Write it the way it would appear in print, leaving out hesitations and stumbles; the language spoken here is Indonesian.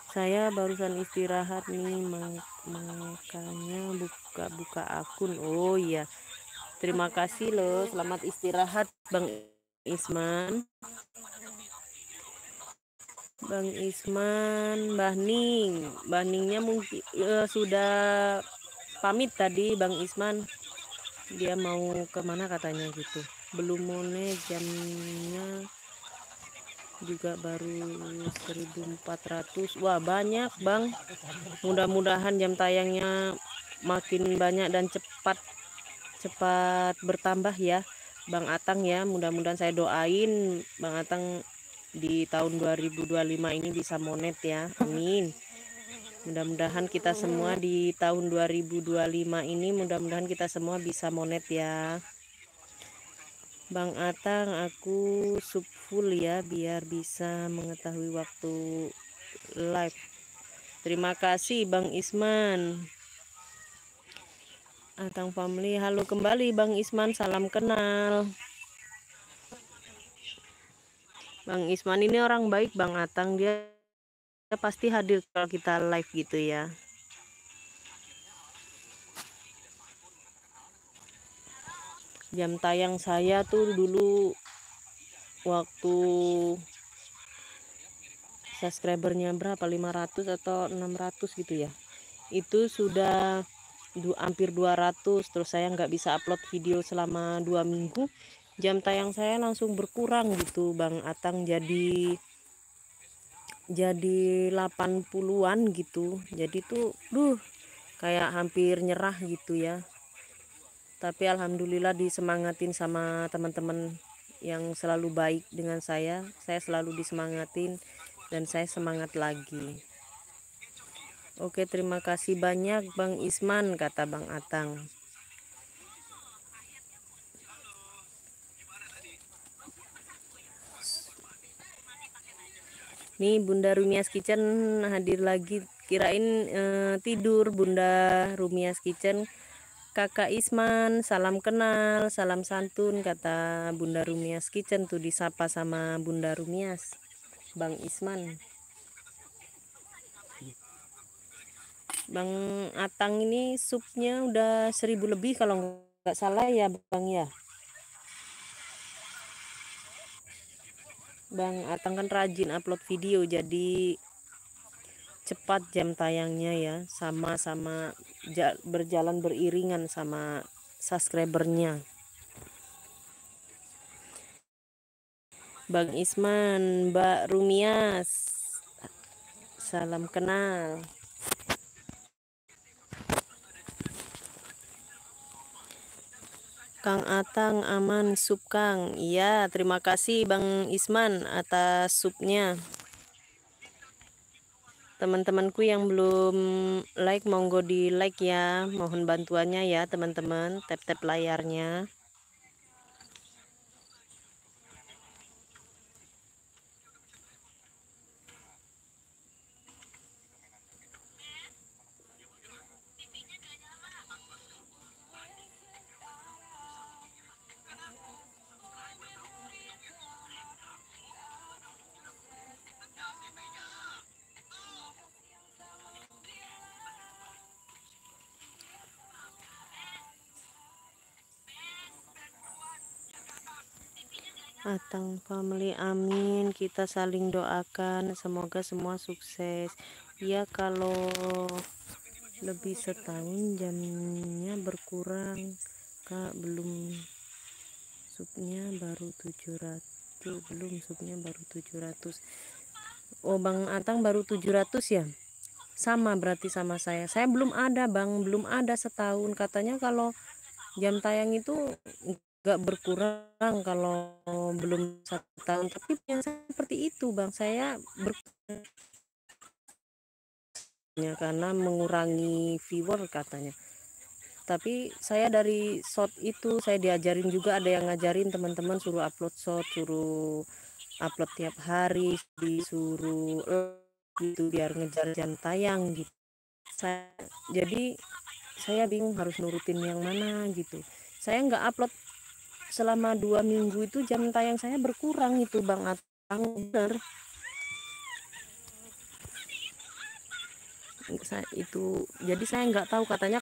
Saya barusan istirahat nih, makanya buka-buka akun. Oh iya, terima kasih loh. Selamat istirahat, Bang Isman. Bang Isman, Mbah Ning. Mbah Ningnya mungkin sudah pamit tadi, Bang Isman. Dia mau kemana katanya gitu. Belum mulai, jamnya juga baru 1400. Wah, banyak, Bang. Mudah-mudahan jam tayangnya makin banyak dan cepat bertambah ya, Bang Atang ya. Mudah-mudahan, saya doain Bang Atang di tahun 2025 ini bisa monet ya. Amin. Mudah-mudahan kita semua di tahun 2025 ini, mudah-mudahan kita semua bisa monet ya. Bang Atang, aku sub full ya biar bisa mengetahui waktu live. Terima kasih Bang Isman. Atang family, halo kembali Bang Isman, salam kenal. Bang Isman ini orang baik, Bang Atang, dia pasti hadir kalau kita live gitu ya. Jam tayang saya tuh dulu waktu subscribernya berapa, 500 atau 600 gitu ya, itu sudah hampir 200. Terus saya nggak bisa upload video selama 2 minggu, jam tayang saya langsung berkurang gitu Bang Atang, jadi 80-an gitu. Jadi tuh kayak hampir nyerah gitu ya. Tapi alhamdulillah disemangatin sama teman-teman yang selalu baik dengan saya selalu disemangatin dan saya semangat lagi. Oke, terima kasih banyak Bang Isman, kata Bang Atang. Nih Bunda Rumias Kitchen hadir lagi, kirain tidur Bunda Rumias Kitchen. Kakak Isman, salam kenal, salam santun, kata Bunda Rumias Kitchen tuh, disapa sama Bunda Rumias, Bang Isman. Bang Atang ini supnya udah 1000 lebih kalau nggak salah ya Bang ya. Bang Atang kan rajin upload video, jadi cepat jam tayangnya ya, sama-sama berjalan beriringan sama subscribernya. Bang Isman, Mbak Rumias, salam kenal. Kang Atang aman sup Kang. Iya, terima kasih Bang Isman atas supnya. Teman-temanku yang belum like, monggo di like ya. Mohon bantuannya ya teman-teman, tap-tap layarnya. Atang family, amin. Kita saling doakan, semoga semua sukses. Ya, kalau lebih setahun jamnya berkurang Kak, belum supnya baru 700. Belum supnya baru 700. Oh, Bang Atang baru 700 ya. Sama berarti sama saya belum ada Bang, belum ada setahun. Katanya kalau jam tayang itu nggak berkurang kalau belum 1 tahun, tapi biasanya seperti itu Bang, saya karena mengurangi viewer katanya. Tapi saya dari short itu saya diajarin juga, ada yang ngajarin teman-teman, suruh upload short, suruh upload tiap hari, disuruh gitu biar ngejar jam tayang gitu. Jadi saya bingung harus nurutin yang mana gitu. Saya nggak upload selama 2 minggu itu, jam tayang saya berkurang itu Bang Atang, bener. itu jadi saya nggak tahu, katanya